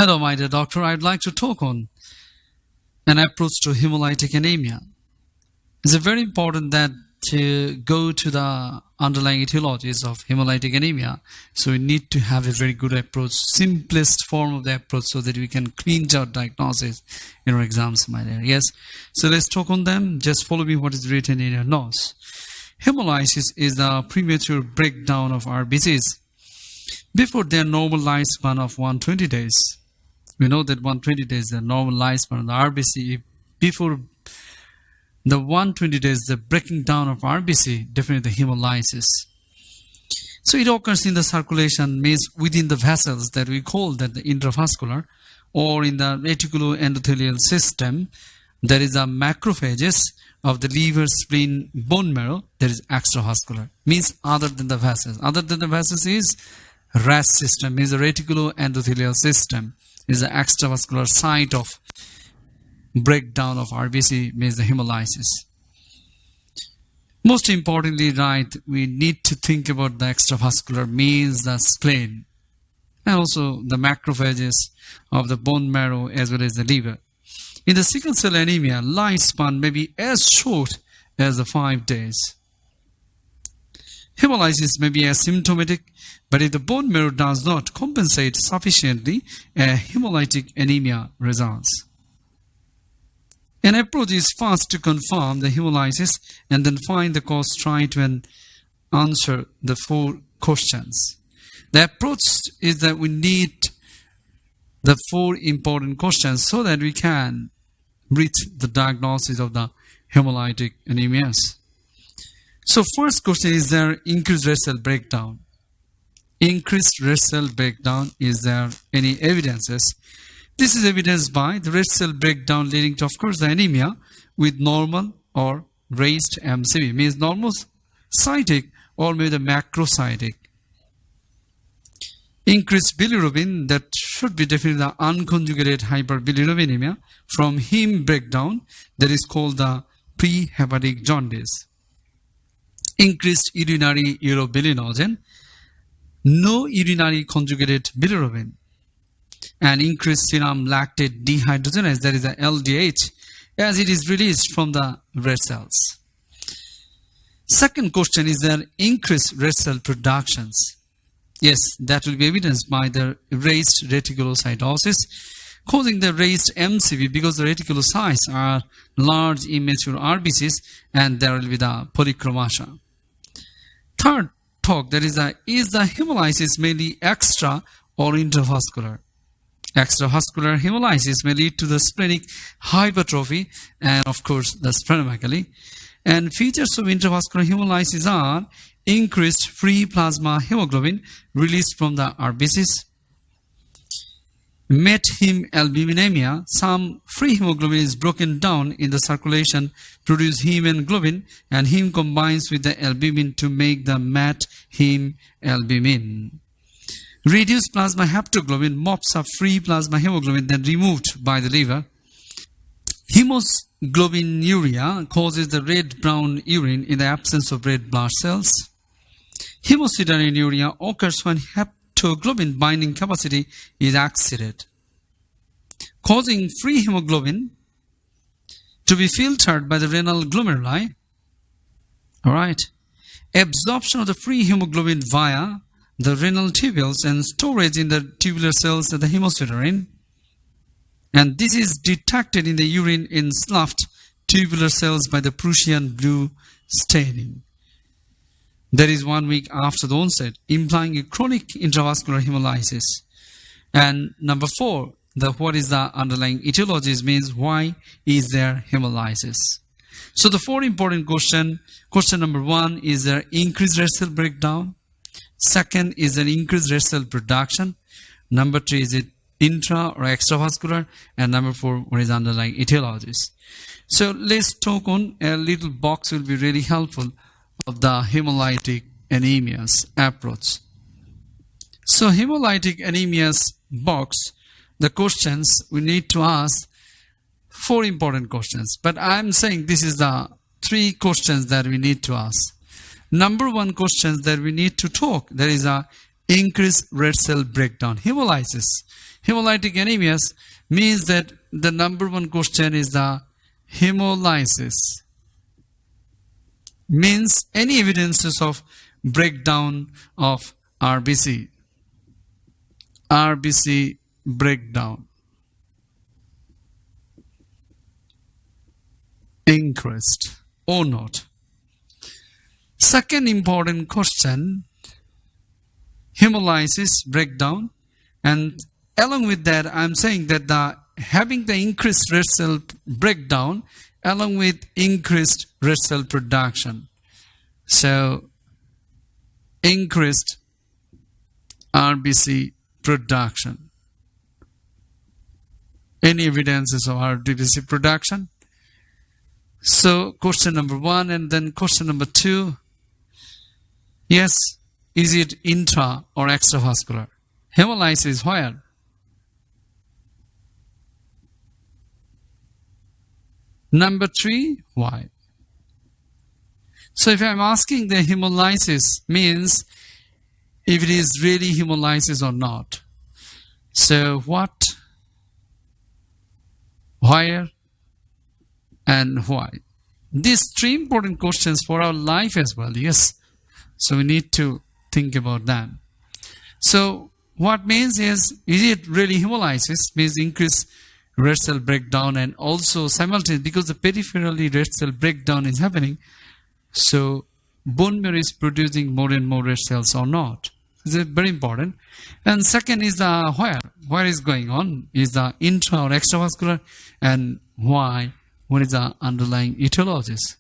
Hello, my dear doctor. I'd like to talk on an approach to hemolytic anemia. It's very important that to go to the underlying etiologies of hemolytic anemia. So we need to have a very good approach, simplest form of the approach, so that we can clean out diagnosis in our exams, my dear. Yes. So let's talk on them. Just follow me what is written in your notes. Hemolysis is the premature breakdown of RBCs before their normal lifespan of 120 days. We know that 120 days is the normal lifespan of the RBC. Before the 120 days, the breaking down of RBC, definitely the hemolysis. So it occurs in the circulation, means within the vessels that we call that the intravascular, or in the reticuloendothelial system. There is a macrophages of the liver, spleen, bone marrow. There is extravascular, means other than the vessels. Other than the vessels is RAS system, is the reticuloendothelial system, is the extravascular site of breakdown of RBC, means the hemolysis. Most importantly, right, we need to think about the extravascular, means the spleen, and also the macrophages of the bone marrow as well as the liver. In the sickle cell anemia, lifespan may be as short as the 5 days. Hemolysis may be asymptomatic, but if the bone marrow does not compensate sufficiently, a hemolytic anemia results. An approach is first to confirm the hemolysis and then find the cause, try to answer the 4 questions. The approach is that we need the 4 important questions so that we can reach the diagnosis of the hemolytic anemias. So first question, is there increased red cell breakdown? Increased red cell breakdown, is there any evidences? This is evidenced by the red cell breakdown leading to, of course, the anemia with normal or raised MCV, means normocytic or maybe the macrocytic. Increased bilirubin, that should be definitely the unconjugated hyperbilirubinemia from heme breakdown, that is called the prehepatic jaundice. Increased urinary urobilinogen, no urinary conjugated bilirubin, and increased serum lactate dehydrogenase, that is the LDH, as it is released from the red cells. Second question, is there increased red cell productions? Yes, that will be evidenced by the raised reticulocytosis causing the raised MCV, because the reticulocytes are large immature RBCs and there will be the polychromasia. Third talk, that is the hemolysis mainly extra or intravascular? Extravascular hemolysis may lead to the splenic hypertrophy and of course the splenomegaly. And features of intravascular hemolysis are increased free plasma hemoglobin released from the RBCs. Methemyalbuminemia, some free hemoglobin is broken down in the circulation, produce hemoglobin, and heme combines with the albumin to make the methemyalbumin. Reduced plasma haptoglobin mops up free plasma hemoglobin then removed by the liver. Hemoglobinuria causes the red-brown urine in the absence of red blood cells. Hemosideриnuria occurs when haptoglobin binding capacity is exceeded, causing free hemoglobin to be filtered by the renal glomeruli. Alright. Absorption of the free hemoglobin via the renal tubules and storage in the tubular cells of the hemosiderin. And this is detected in the urine in sloughed tubular cells by the Prussian blue staining. That is 1 week after the onset, implying a chronic intravascular hemolysis. And number 4, what is the underlying etiologies, means why is there hemolysis? So the 4 important question number 1, is there increased red cell breakdown? Second, is there increased red cell production? Number 3, is it intra or extravascular? And number 4, what is underlying etiologies? So let's talk on a little box, will be really helpful, of the hemolytic anemias approach. So hemolytic anemias box, the questions we need to ask 4 important questions, but I'm saying this is the 3 questions that we need to ask. Number 1 questions that we need to talk, there is increased red cell breakdown. Hemolysis. Hemolytic anemia means that the number one question is the hemolysis. Means any evidences of breakdown of RBC. RBC breakdown. Increased or not. Second important question, hemolysis breakdown, and along with that I'm saying that having the increased red cell breakdown along with increased red cell production. So increased RBC production. Any evidences of RBC production? So question number 1, and then question number 2. Yes, is it intra or extravascular? Hemolysis where? Number 3, why? So if I'm asking the hemolysis means if it is really hemolysis or not. So what, where, and why? These 3 important questions for our life as well. Yes. So we need to think about that. So what means is it really hemolysis? Means increased red cell breakdown, and also simultaneously because the peripherally red cell breakdown is happening, so bone marrow is producing more and more red cells or not. This is very important. And second is the where is going on? Is the intra or extravascular, and why? What is the underlying etiologies?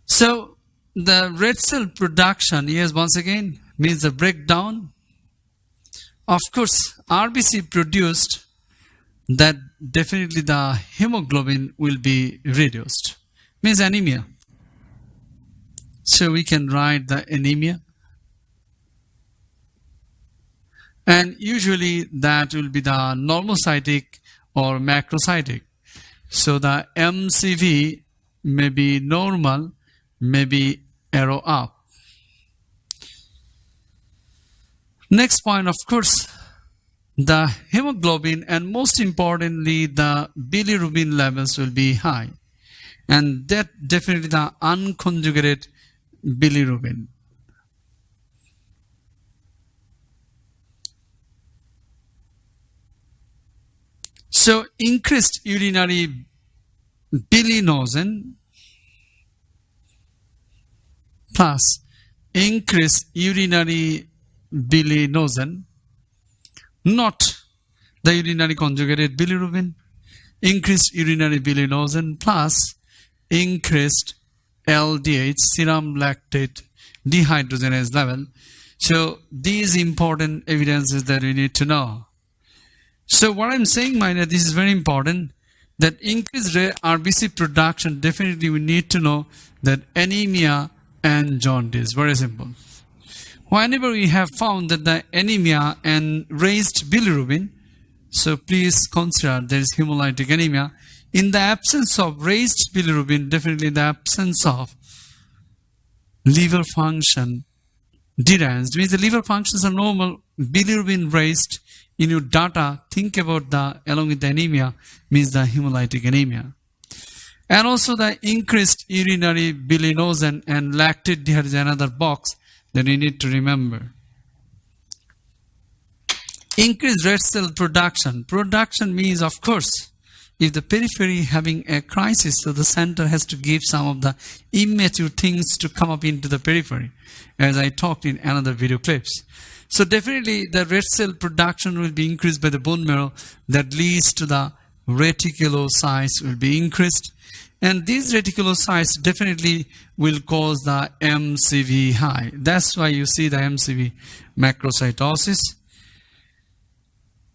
So the red cell production, yes, once again, means the breakdown. Of course, RBC produced, that definitely the hemoglobin will be reduced. Means anemia. So we can write the anemia. And usually that will be the normocytic or macrocytic. So the MCV may be normal, may be arrow up. Next point, of course, the hemoglobin, and most importantly the bilirubin levels will be high, and that definitely the unconjugated bilirubin. So increased urinary bilinogen plus increased urinary bilinogen, not the urinary conjugated bilirubin, increased urinary bilinogen plus increased LDH, serum lactate dehydrogenase level. So these important evidences that we need to know. So what I'm saying, minor, this is very important, that increased RBC production, definitely we need to know that anemia and jaundice. Very simple. Whenever we have found that the anemia and raised bilirubin, so please consider there is hemolytic anemia. In the absence of raised bilirubin, definitely in the absence of liver function deranged, means the liver functions are normal, bilirubin raised. In your data, think about the along with the anemia, means the hemolytic anemia. And also the increased urinary bilinogen and lactate dehydrogenase, another box that you need to remember. Increased red cell production. Production means, of course, if the periphery having a crisis, so the center has to give some of the immature things to come up into the periphery, as I talked in another video clips. So definitely the red cell production will be increased by the bone marrow, that leads to the reticulocytes will be increased, and these reticulocytes definitely will cause the MCV high. That's why you see the MCV macrocytosis.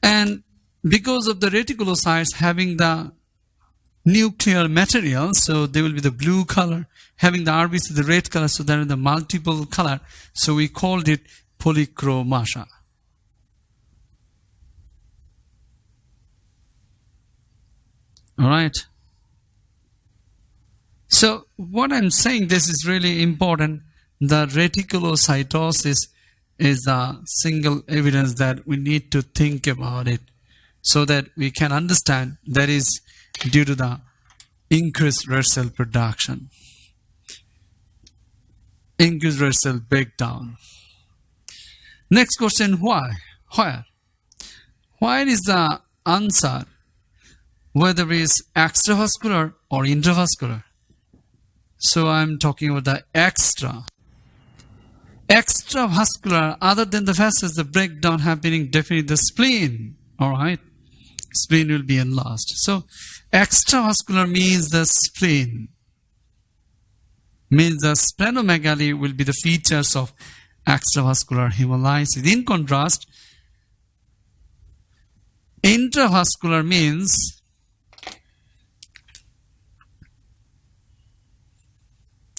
And because of the reticulocytes having the nuclear material, so they will be the blue color, having the RBC the red color, so there are the multiple color, so we called it polychromasia. All right. So what I'm saying, this is really important, the reticulocytosis is the single evidence that we need to think about it, so that we can understand that is due to the increased red cell production, increased red cell breakdown. Next question, why? Where? Why is the answer whether it is extravascular or intravascular? So I'm talking about the extravascular, other than the vessels, the breakdown happening definitely the spleen. Alright, spleen will be enlarged. So extravascular means the spleen, means the splenomegaly will be the features of extravascular hemolysis. In contrast, intravascular means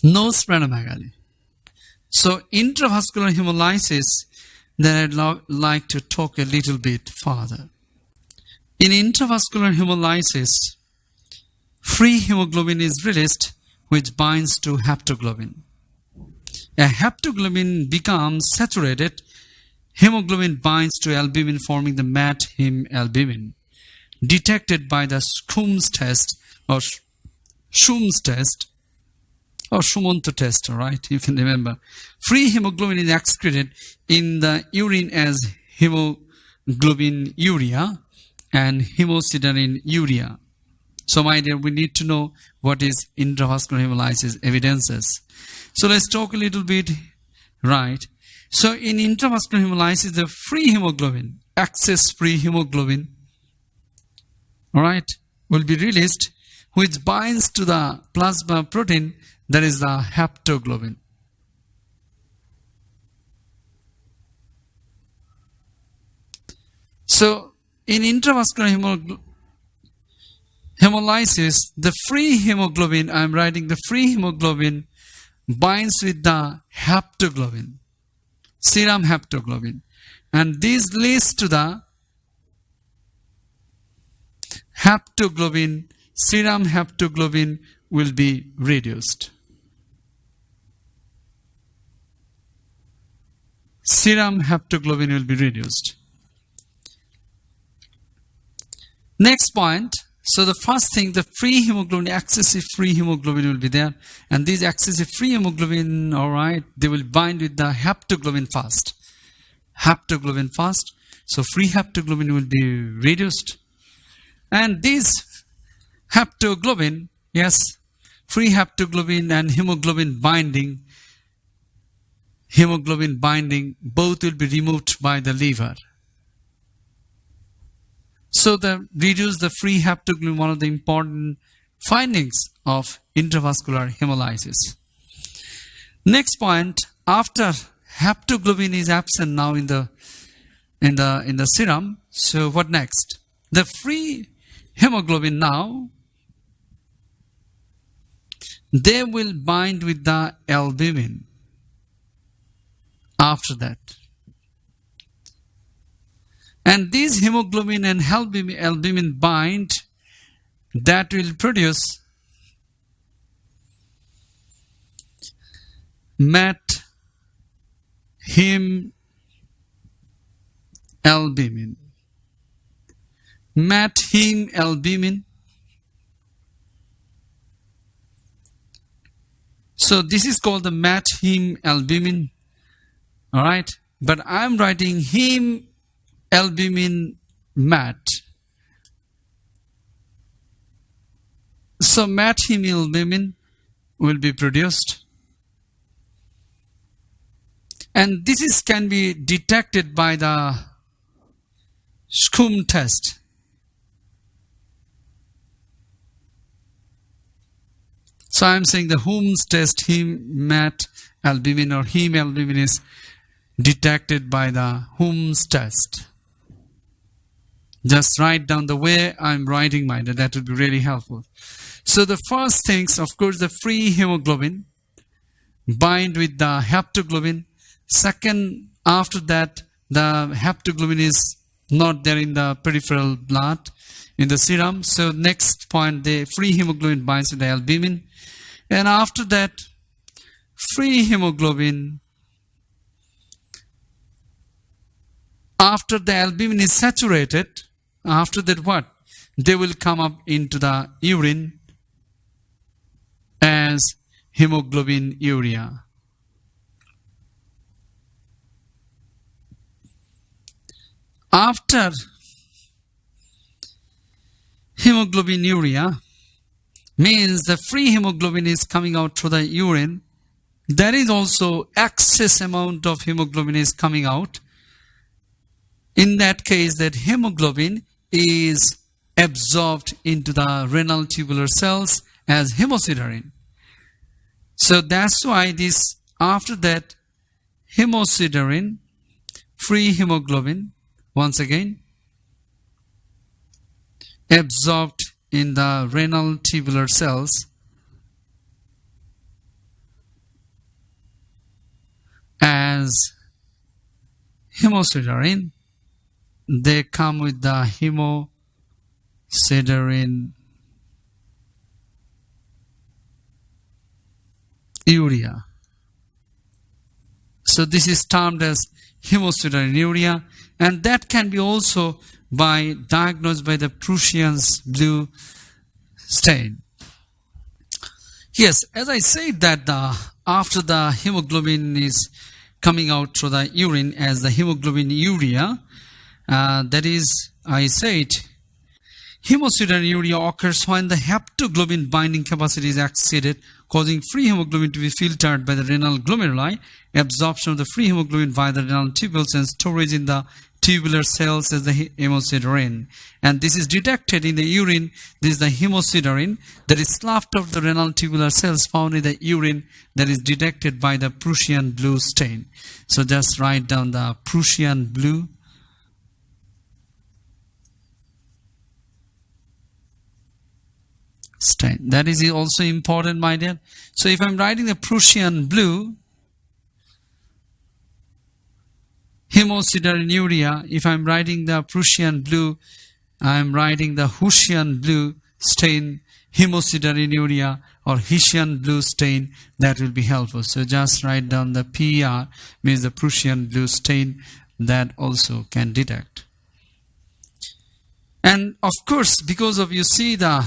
no splenomegaly. So intravascular hemolysis, then I'd like to talk a little bit further. In intravascular hemolysis, free hemoglobin is released, which binds to haptoglobin. A haptoglobin becomes saturated. Hemoglobin binds to albumin, forming the MAT hem albumin, detected by the Schum's test or Schum's test or Schumann-to test, right? You can remember. Free hemoglobin is excreted in the urine as hemoglobin urea and hemosiderin urea. So my dear, we need to know what is intravascular hemolysis evidences. So let's talk a little bit, right? So in intravascular hemolysis, the free hemoglobin, excess free hemoglobin, all right, will be released, which binds to the plasma protein, that is the haptoglobin. So in intravascular hemolysis, the free hemoglobin, I am writing the free hemoglobin binds with the haptoglobin, serum haptoglobin, and this leads to the haptoglobin, serum haptoglobin will be reduced. Serum haptoglobin will be reduced. Next point. So the first thing, the free hemoglobin, excessive free hemoglobin will be there, and these excessive free hemoglobin, all right, they will bind with the haptoglobin first. Haptoglobin first. So free haptoglobin will be reduced, and this haptoglobin, yes, free haptoglobin and hemoglobin binding, both will be removed by the liver. So the reduce the free haptoglobin, one of the important findings of intravascular hemolysis. Next point, after haptoglobin is absent now in the serum, so what next? The free hemoglobin now, they will bind with the albumin after that. And these hemoglobin and albumin bind, that will produce MAT hem albumin. MAT hem albumin. So this is called the MAT hem albumin. All right, but I'm writing hem albumin MAT. So MAT hem albumin will be produced, and this can be detected by the Schum test. So I'm saying the Schum's test, hem MAT albumin or hem albumin is detected by the Schum's test. Just write down the way I'm writing mine, that would be really helpful. So the first things, of course, the free hemoglobin bind with the haptoglobin. Second, after that, the haptoglobin is not there in the peripheral blood, in the serum. So next point, the free hemoglobin binds with the albumin. And after that, free hemoglobin, after the albumin is saturated, after that what? They will come up into the urine as hemoglobin urea. After hemoglobin urea means the free hemoglobin is coming out through the urine. There is also excess amount of hemoglobin is coming out. In that case, that hemoglobin is absorbed into the renal tubular cells as hemosiderin. So that's why this, after that, hemosiderin, free hemoglobin, once again, absorbed in the renal tubular cells as hemosiderin. They come with the hemosiderin urea. So this is termed as hemosiderin urea, and that can be also diagnosed by the Prussian's blue stain. Yes, as I said that after the hemoglobin is coming out through the urine as the hemoglobin urea, that is, I said, hemosiderin urea occurs when the haptoglobin binding capacity is exceeded, causing free hemoglobin to be filtered by the renal glomeruli, absorption of the free hemoglobin via the renal tubules, and storage in the tubular cells as the hemosiderin. And this is detected in the urine. This is the hemosiderin that is sloughed out of the renal tubular cells found in the urine, that is detected by the Prussian blue stain. So just write down the Prussian blue stain. That is also important, my dear. So if I'm writing the Prussian blue hemosiderin urea, if I'm writing the Prussian blue, I'm writing the Hessian blue stain hemosiderin urea or Hessian blue stain. That will be helpful. So just write down the PR, means the Prussian blue stain, that also can detect. And of course, because of, you see, the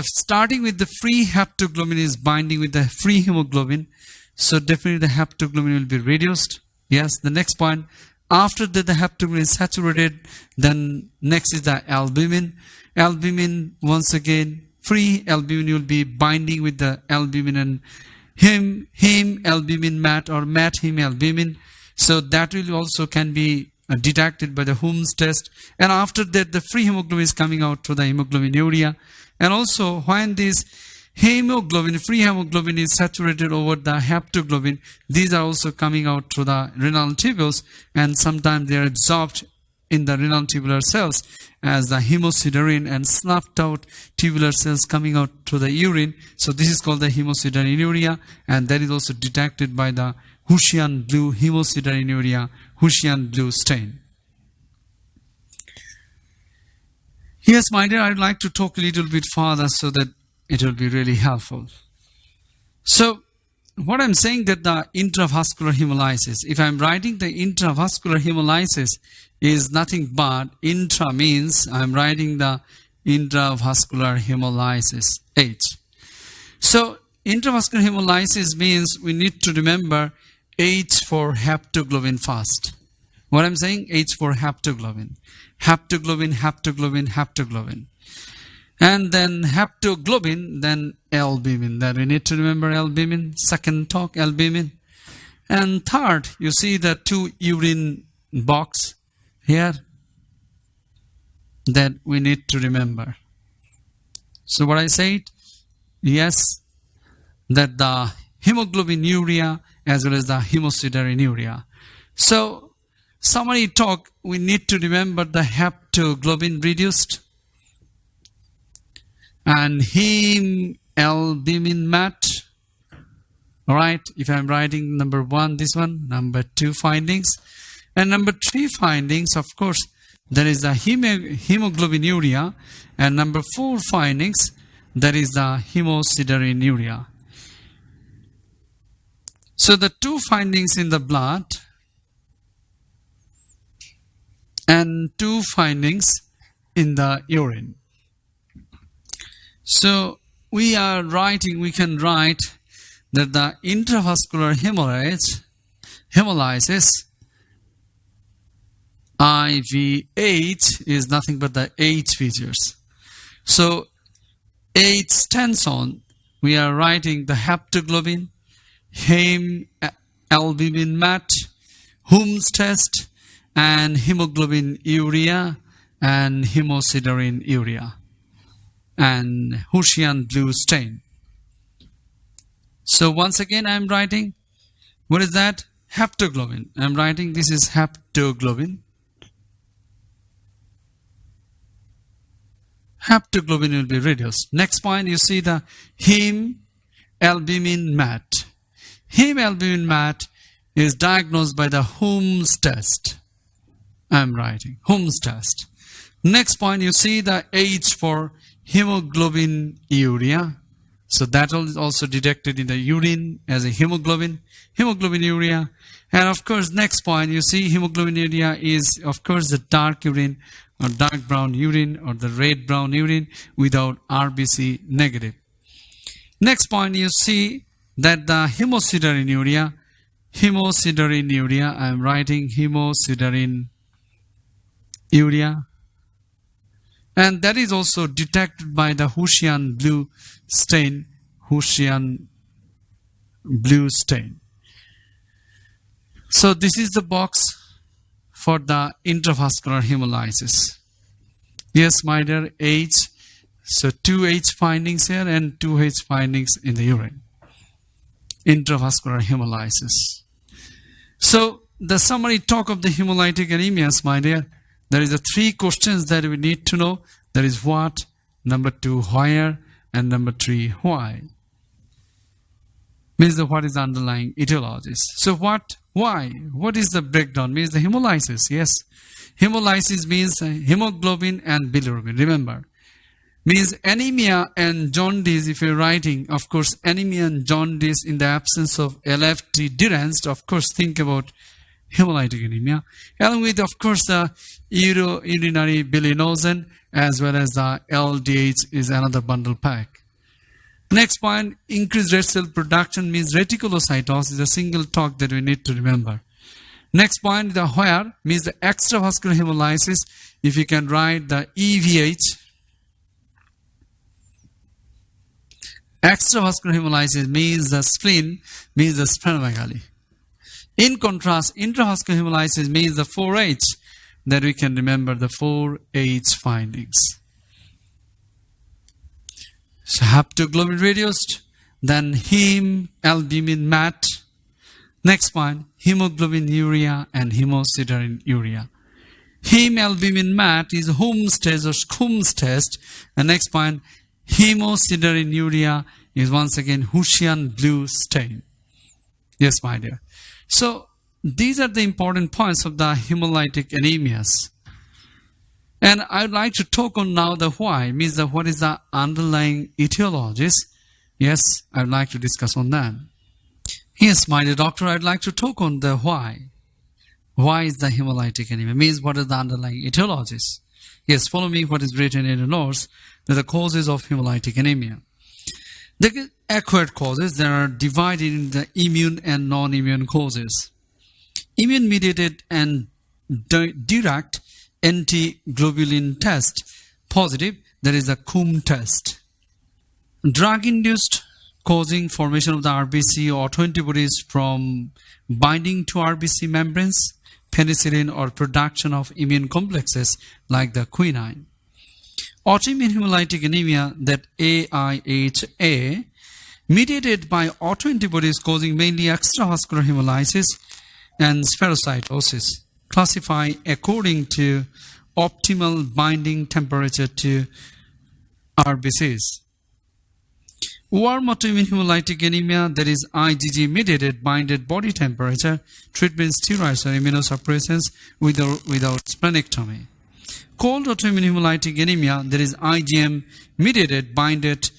starting with the free haptoglobin is binding with the free hemoglobin, so definitely the haptoglobin will be reduced. Yes, the next point, after that the haptoglobin is saturated, then next is the albumin. Albumin, once again, free albumin will be binding with the albumin and heme albumin mat or mat heme albumin. So that will also can be detected by the Holmes test. And after that, the free hemoglobin is coming out through the hemoglobin urea. And also, when this hemoglobin, free hemoglobin is saturated over the haptoglobin, these are also coming out through the renal tubules, and sometimes they are absorbed in the renal tubular cells as the hemosiderin and sloughed out tubular cells coming out through the urine. So this is called the hemosiderin urea, and that is also detected by the Hessian blue hemosiderin urea, Hessian blue stain. Yes, my dear, I'd like to talk a little bit further so that it will be really helpful. So, what I'm saying that the intravascular hemolysis, if I'm writing the intravascular hemolysis, is nothing but, intra means I'm writing the intravascular hemolysis, H. So, intravascular hemolysis means we need to remember H for haptoglobin first. What I'm saying? H for haptoglobin. Haptoglobin, haptoglobin, haptoglobin. And then haptoglobin, then albumin. That we need to remember albumin. Second talk, albumin. And third, you see the two urine box here that we need to remember. So what I said, yes, that the hemoglobin urea as well as the hemosiderin urea. So summary talk, we need to remember the haptoglobin reduced and heme albumin mat. Alright, if I'm writing number 1, this one, number 2 findings, and number 3 findings, of course, there is the hemoglobin urea, and number 4 findings, that is the hemosiderin urea. So the two findings in the blood and two findings in the urine. So we can write that the intravascular hemolysis IVH is nothing but the H features. So H stands on, we are writing the haptoglobin, heme albumin mat, Hume's test, and hemoglobin urea and hemosiderin urea and Hessian blue stain. So once again I am writing, what is that? Haptoglobin. I am writing this is haptoglobin. Haptoglobin will be reduced. Next point, you see the heme albumin mat. Heme albumin mat is diagnosed by the Hume's test. I am writing Hume's test. Next point, you see the H for hemoglobin urea. So that is also detected in the urine as a hemoglobin urea. And of course, next point, you see hemoglobin urea is of course the dark urine or dark brown urine or the red brown urine without RBC negative. Next point, you see that the hemosiderin urea, I am writing hemosiderin urea, and that is also detected by the Hessian blue stain. So this is the box for the intravascular hemolysis. Yes, my dear, H. So 2H findings here and 2H findings in the urine. Intravascular hemolysis. So the summary talk of the hemolytic anemias, my dear, there is a 3 questions that we need to know. That is what, number 2, where, and number 3, why. Means the what is the underlying etiologies. So what, why, what is the breakdown? Means the hemolysis. Yes, hemolysis means hemoglobin and bilirubin. Remember, means anemia and jaundice. If you're writing, of course, anemia and jaundice in the absence of LFT deranged, of course, think about hemolytic anemia, along with, of course, the urinary bilinogen as well as the LDH is another bundle pack. Next point, increased red cell production means reticulocytosis is a single talk that we need to remember. Next point, the where means the extravascular hemolysis. If you can write the EVH, extravascular hemolysis means the spleen, means the splenomegaly. In contrast, intravascular hemolysis means the 4H, that we can remember the 4H findings. So haptoglobin reduced, then heme albumin mat. Next point, hemoglobin urea and hemosiderin urea. Heme albumin mat is Hume's test or Hume's test. And next point, hemosiderin urea is once again Hessian blue stain. Yes, my dear. So these are the important points of the hemolytic anemias. And I would like to talk on now the why, means the what is the underlying etiologies. Yes, I would like to discuss on that. Yes, my dear doctor, I would like to talk on the why. Why is the hemolytic anemia? Means what is the underlying etiologies. Yes, follow me what is written in the notes. The causes of hemolytic anemia. The acquired causes that are divided into the immune and non-immune causes. Immune-mediated and direct anti-globulin test positive, that is the Hume test. Drug-induced causing formation of the RBC autoantibodies from binding to RBC membranes, penicillin, or production of immune complexes like the quinine. Autoimmune hemolytic anemia, that AIHA, mediated by autoantibodies causing mainly extravascular hemolysis and spherocytosis, classify according to optimal binding temperature to RBCs. Warm autoimmune hemolytic anemia, that is IgG mediated binded body temperature, treatment steroids or immunosuppressants without splenectomy. Cold autoimmune hemolytic anemia, that is IgM mediated binded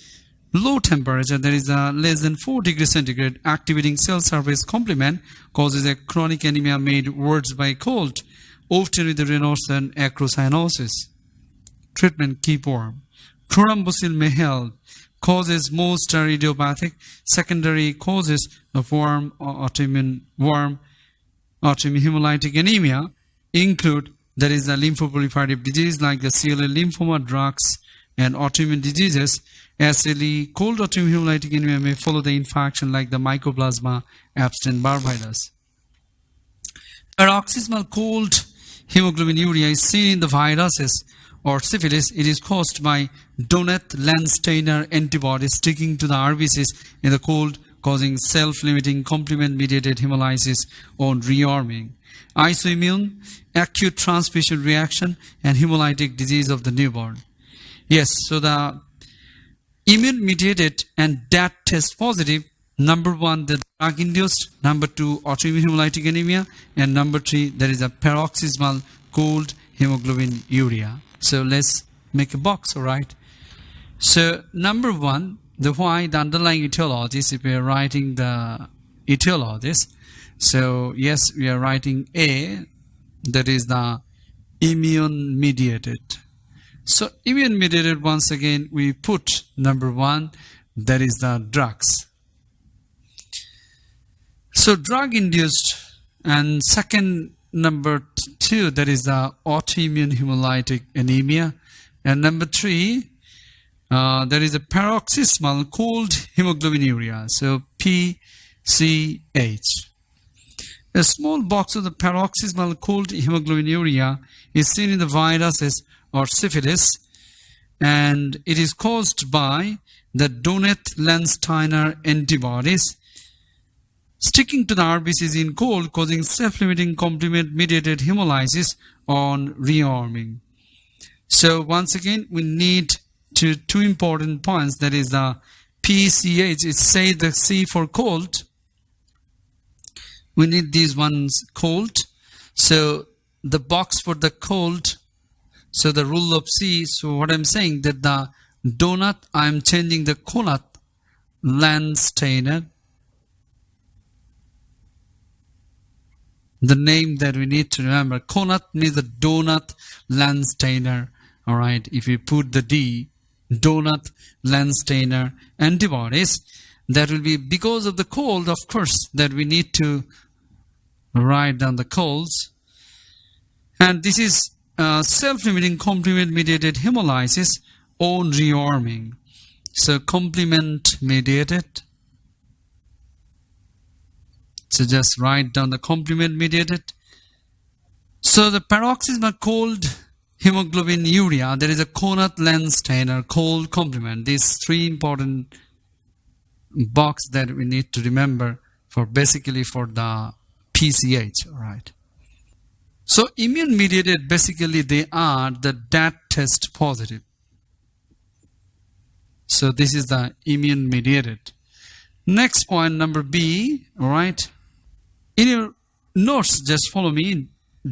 low temperature, that is less than 4 degrees centigrade, activating cell surface complement causes a chronic anemia made worse by cold, often with the renals and acrocyanosis. Treatment: keep warm. Chlorambucil may help. Causes: most are idiopathic. Secondary causes of warm autoimmune hemolytic anemia include, there is a lymphoproliferative disease like the CLL lymphoma, drugs, and autoimmune diseases. SLE, cold autoimmune hemolytic anemia, may follow the infection like the Mycoplasma Epstein-Barr virus. Paroxysmal cold hemoglobinuria is seen in the viruses or syphilis. It is caused by Donat-Landsteiner antibodies sticking to the RBCs in the cold, causing self-limiting complement-mediated hemolysis or rearming. Isoimmune, acute transfusion reaction, and hemolytic disease of the newborn. Yes, so the immune-mediated and DAT test positive, number 1, the drug-induced, number 2, autoimmune hemolytic anemia, and number 3, there is a paroxysmal cold hemoglobinuria. So let's make a box, all right? So number 1, the why, the underlying etiologies, if we are writing the etiologies, so yes, we are writing A, that is the immune-mediated. So immune-mediated, once again, we put number 1, that is the drugs. So drug-induced, and second, number 2, that is the autoimmune hemolytic anemia, and number 3, there is a paroxysmal cold hemoglobinuria, so PCH. A small box of the paroxysmal cold hemoglobinuria is seen in the viruses or syphilis, and it is caused by the Donat-Landsteiner antibodies sticking to the RBCs in cold, causing self-limiting complement-mediated hemolysis on rearming. So once again, we need two important points, that is the PCH, it says the C for cold. We need these ones cold. So the box for the cold, so the rule of C, so what I'm saying that the donut, I'm changing the Donat-Landsteiner. The name that we need to remember, Konat means the Donat-Landsteiner. All right, if we put the D, Donat-Landsteiner antibodies, that will be because of the cold, of course, that we need to write down the colds. And this is self-limiting complement-mediated hemolysis on rearming. So complement-mediated. So just write down the complement-mediated. So the paroxysmal cold hemoglobinuria, there is a Donat-Landsteiner cold complement. These 3 important box that we need to remember for basically for the PCH. All right. So immune-mediated, basically they are the DAT test positive. So this is the immune-mediated. Next point, number B. All right. In your notes, just follow me.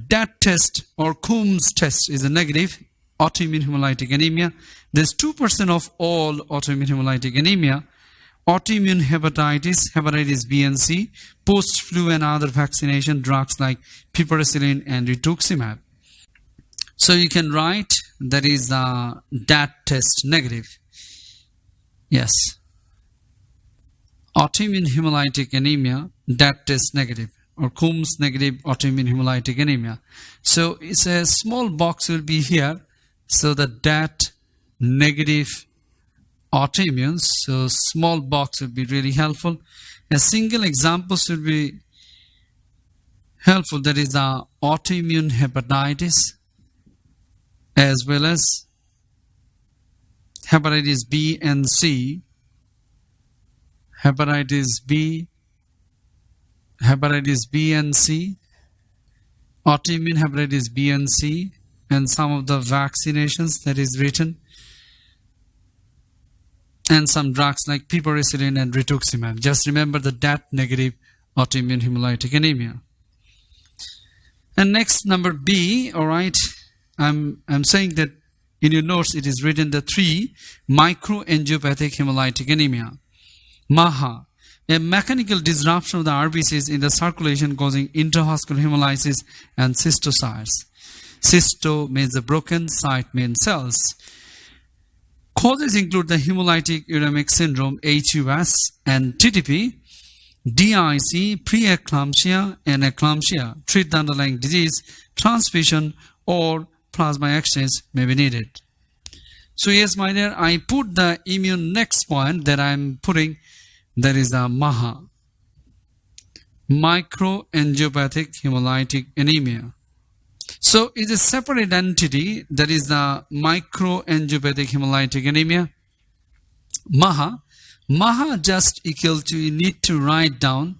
DAT test or Coombs test is a negative autoimmune hemolytic anemia. There's 2% of all autoimmune hemolytic anemia. Autoimmune hepatitis B and C, post-flu and other vaccination, drugs like piperacillin and rituximab. So you can write that is the DAT test negative. Yes. Autoimmune hemolytic anemia, DAT test negative, or Coombs negative autoimmune hemolytic anemia. So it's a small box will be here. So the DAT negative autoimmune. So small box would be really helpful. A single example should be helpful. That is the autoimmune hepatitis as well as hepatitis B and C. Hepatitis B and C, autoimmune hepatitis B and C, and some of the vaccinations that is written, and some drugs like piperacillin and rituximab. Just remember the DAT negative autoimmune hemolytic anemia. And next, number B. All right, I'm saying that In your notes, it is written the 3 microangiopathic hemolytic anemia. MAHA, a mechanical disruption of the RBCs in the circulation causing intravascular hemolysis and cystocytes. Cysto means the broken, cyte means cells. Causes include the hemolytic uremic syndrome, HUS, and TTP, DIC, preeclampsia, and eclampsia. Treat the underlying disease, transfusion, or plasma exchange may be needed. So yes, my dear, I put the immune next point that I am putting, that is the MAHA, microangiopathic hemolytic anemia. So it's a separate entity, that is the microangiopathic hemolytic anemia. MAHA just equal to, you need to write down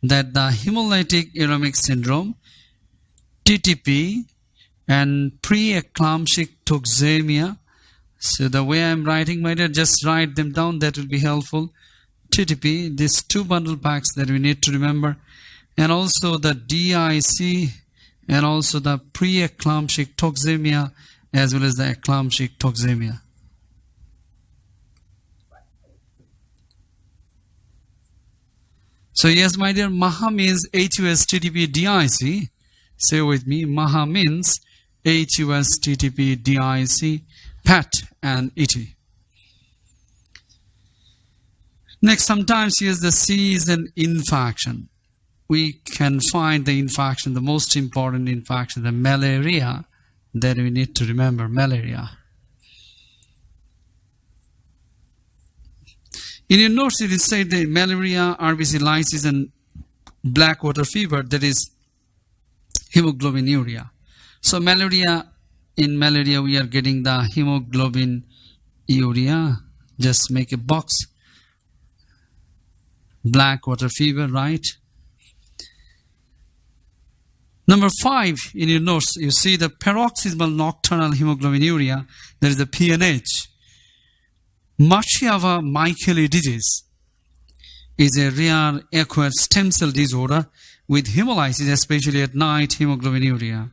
that the hemolytic uremic syndrome, TTP, and preeclamptic toxemia. So the way I'm writing, my dear, just write them down, that will be helpful. TTP, these 2 bundle packs that we need to remember, and also the DIC, and also the preeclamptic toxemia, as well as the eclamptic toxemia. So yes, my dear, MAHA means HUS TTP DIC. Say with me, MAHA means HUS TTP DIC, PET, and ET. Next, sometimes yes, the C is an infection. We can find the infection, the most important infection, the malaria, that we need to remember, malaria. In your notes, it is said that malaria, RBC lysis, and black water fever, that is hemoglobinuria. So malaria, in malaria we are getting the hemoglobinuria. Just make a box. Black water fever, right? Number 5 in your notes, you see the paroxysmal nocturnal hemoglobinuria, that is the PNH. Marshava-Micheli disease is a rare acquired stem cell disorder with hemolysis, especially at night, hemoglobinuria.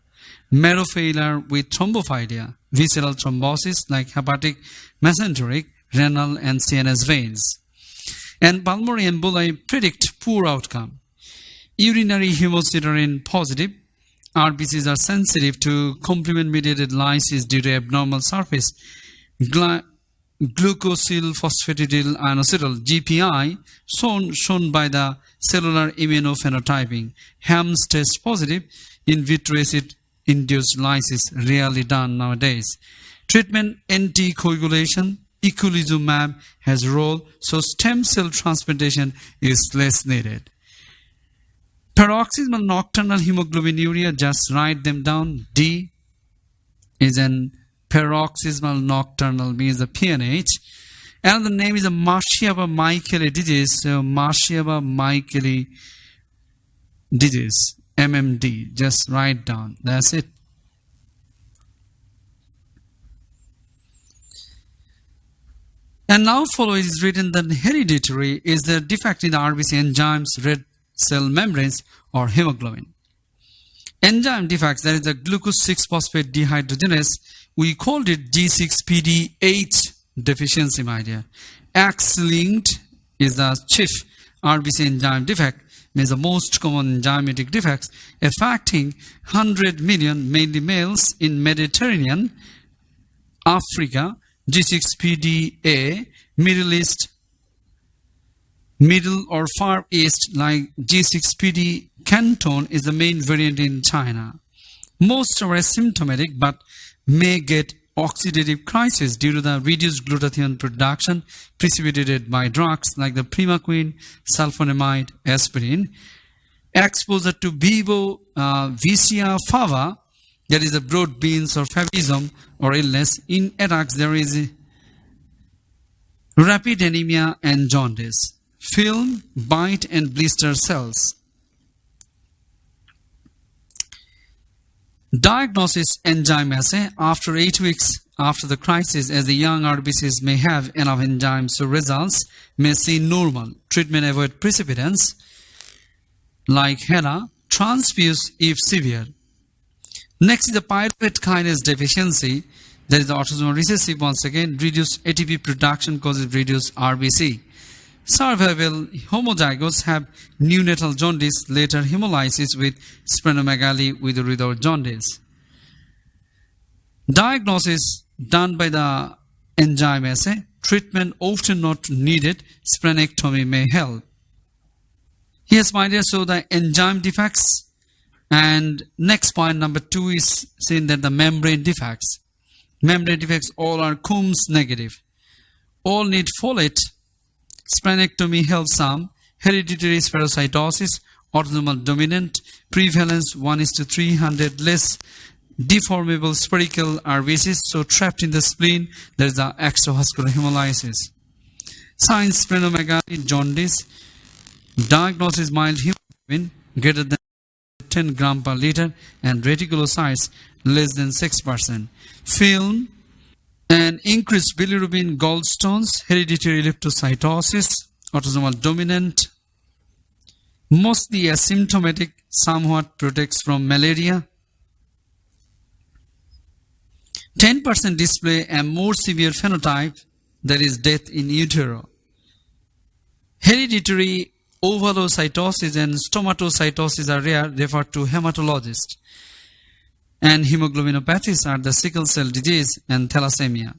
Marrow failure with thrombophilia, visceral thrombosis like hepatic, mesenteric, renal, and CNS veins. And pulmonary emboli predict poor outcome. Urinary hemocysteine positive RBCs are sensitive to complement-mediated lysis due to abnormal surface glucosyl phosphatidyl ionocetal GPI shown by the cellular immunophenotyping. HAMS test positive in vitro acid-induced lysis, rarely done nowadays. Treatment anticoagulation, eculizumab has a role, so stem cell transplantation is less needed. Paroxysmal nocturnal hemoglobinuria, just write them down. D is an paroxysmal nocturnal, means the PNH. And the name is a Marshava-Micheli disease. So Marshava-Micheli disease, MMD. Just write down. That's it. And now follow is written that hereditary is the defect in the RBC enzymes, red cell membranes, or hemoglobin. Enzyme defects, that is the glucose 6-phosphate dehydrogenase, we called it G6PD8 deficiency, my dear. X-linked is the chief RBC enzyme defect, means the most common enzymatic defects affecting 100 million, mainly males in Mediterranean, Africa, G6PD-A, Middle East, Middle or Far East, like G6PD Canton is the main variant in China. Most are asymptomatic but may get oxidative crisis due to the reduced glutathione production precipitated by drugs like the primaquine, sulfonamide, aspirin. Exposure to Vivo Vicia fava, that is the broad beans or favism or illness, in attacks there is rapid anemia and jaundice. Film, bite, and blister cells. Diagnosis enzyme assay after 8 weeks after the crisis, as the young RBCs may have enough enzymes, so results may seem normal. Treatment avoid precipitants like henna, transfuse if severe. Next is the pyruvate kinase deficiency. There is the autosomal recessive once again. Reduced ATP production causes reduced RBC. Survival homozygotes have neonatal jaundice, later hemolysis with splenomegaly with or without jaundice. Diagnosis done by the enzyme assay. Treatment often not needed. Splenectomy may help. Yes, my dear, so the enzyme defects. And next point, number 2, is saying that the membrane defects. Membrane defects all are Coombs negative. All need folate. Splenectomy helps some. Hereditary spherocytosis, autosomal dominant, prevalence 1:300, less deformable spherical RBCs, so trapped in the spleen, there is the extravascular hemolysis. Signs: splenomegaly, jaundice. Diagnosis: mild hemoglobin greater than 10 gram per liter and reticulocytes less than 6%. Film and increased bilirubin, gallstones, hereditary erythrocytosis, autosomal dominant, mostly asymptomatic, somewhat protects from malaria. 10% display a more severe phenotype, that is death in utero. Hereditary ovulocytosis and stomatocytosis are rare, referred to hematologist. And hemoglobinopathies are the sickle cell disease and thalassemia.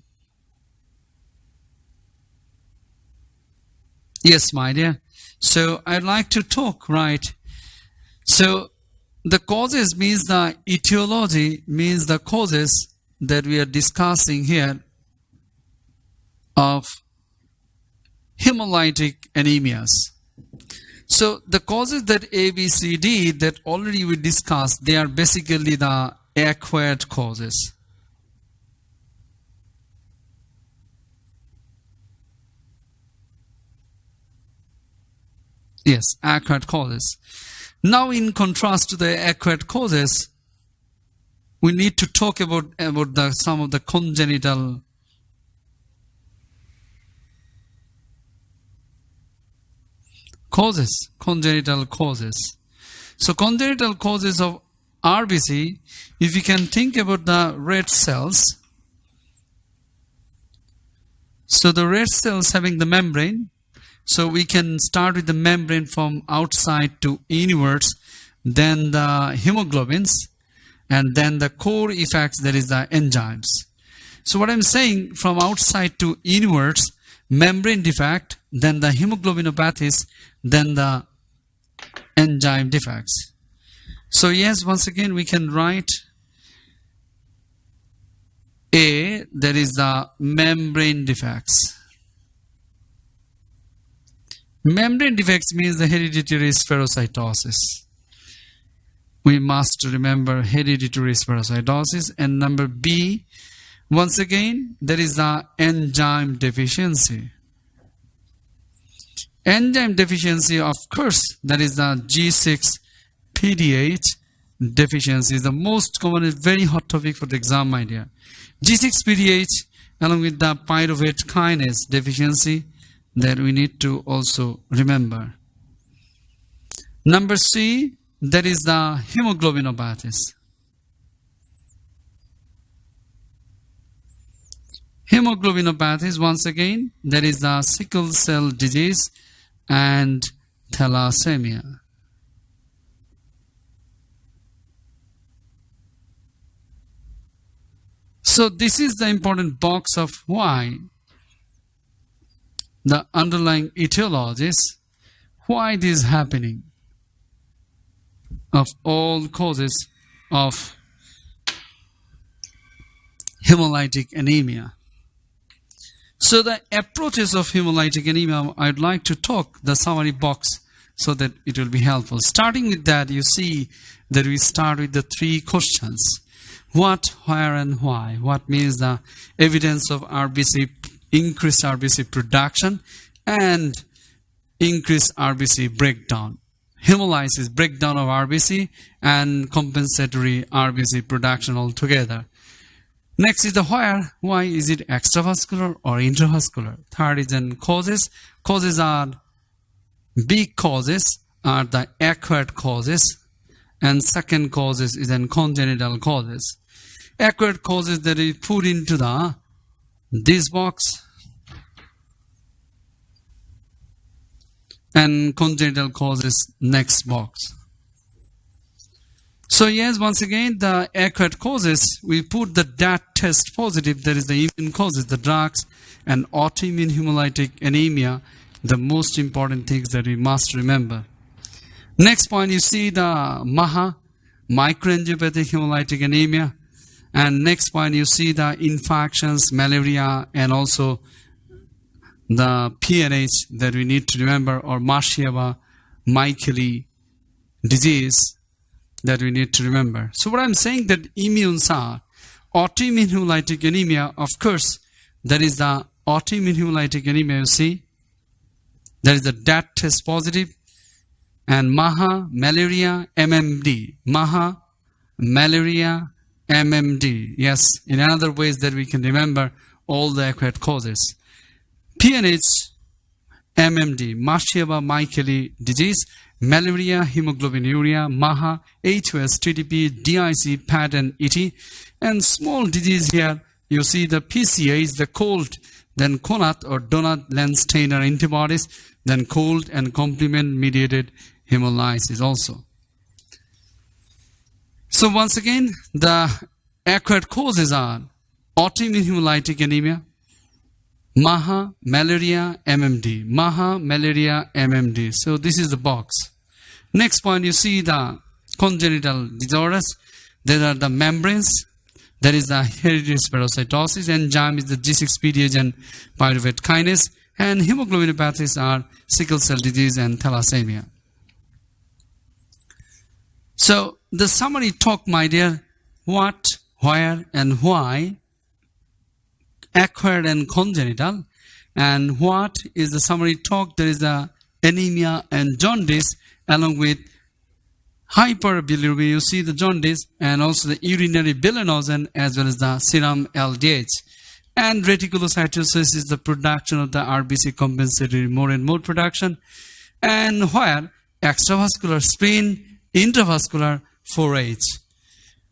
Yes, my dear. So I'd like to talk, right? So the causes means the etiology, means the causes that we are discussing here of hemolytic anemias. So the causes that A, B, C, D that already we discussed, they are basically the acquired causes. Yes, acquired causes. Now in contrast to the acquired causes, we need to talk about some of the congenital causes. Congenital causes. So congenital causes of RBC, if you can think about the red cells. So the red cells having the membrane. So we can start with the membrane from outside to inwards, then the hemoglobins, and then the core effects, that is the enzymes. So what I'm saying, from outside to inwards, membrane defect, then the hemoglobinopathies, then the enzyme defects. So yes, once again we can write A, that is the membrane defects. Membrane defects means the hereditary spherocytosis. We must remember hereditary spherocytosis. And number B, once again, there is the enzyme deficiency. Enzyme deficiency, of course, that is the G6PD8 deficiency. Is the most common, is very hot topic for the exam, my dear. G6PD8 along with the pyruvate kinase deficiency that we need to also remember. Number C, that is the hemoglobinopathies. Hemoglobinopathies, once again, that is the sickle cell disease and thalassemia. So this is the important box of why the underlying etiologies, why this is happening, of all causes of hemolytic anemia. So the approaches of hemolytic anemia, I'd like to talk the summary box so that it will be helpful. Starting with that, you see that we start with the 3 questions. What, where, and why? What means the evidence of RBC, increased RBC production and increased RBC breakdown. Hemolysis, breakdown of RBC, and compensatory RBC production altogether. Next is the where. Why is it extravascular or intravascular? Third is then causes. Causes are, big causes are the acquired causes, and second causes is then congenital causes. acquired causes that we put into this box, and congenital causes next box. So yes, once again, the acquired causes, we put the DAT test positive, that is the immune causes, the drugs, and autoimmune hemolytic anemia, the most important things that we must remember. Next point, you see the MAHA, microangiopathic hemolytic anemia. And next point, you see the infections, malaria, and also the PNH that we need to remember, or Marsheva-Micheli disease that we need to remember. So what I'm saying that immunes are autoimmune hemolytic anemia, of course, that is the autoimmune hemolytic anemia, you see, that is the DAT test positive, and MAHA, malaria, MMD, MAHA, malaria, MMD. Yes, in other ways that we can remember all the acquired causes. PNH, MMD, Marsheva-Micheli disease, malaria, hemoglobinuria, MAHA, HOS, TTP, DIC, PAD, and ET. And small disease here, you see the PCA is the cold, then Conat or Donat-Landsteiner antibodies, then cold and complement-mediated hemolysis also. So once again, the acquired causes are autoimmune hemolytic anemia, MAHA, malaria, MMD, MAHA, malaria, MMD. So this is the box. Next point, you see the congenital disorders. There are the membranes. There is the hereditary spherocytosis. Enzyme is the G6PD and pyruvate kinase. And hemoglobinopathies are sickle cell disease and thalassemia. So the summary talk, my dear, what, where, and why, acquired and congenital, and what is the summary talk? There is the anemia and jaundice, along with hyperbilirubinemia, you see the jaundice, and also the urinary bilirubin, as well as the serum LDH. And reticulocytosis is the production of the RBC compensatory more and more production, and where extravascular spleen, intravascular 4H.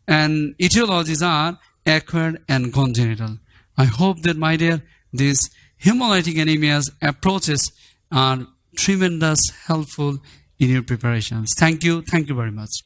And etiologies are acquired and congenital. I hope that, my dear, these hemolytic anemias approaches are tremendous helpful in your preparations. Thank you very much.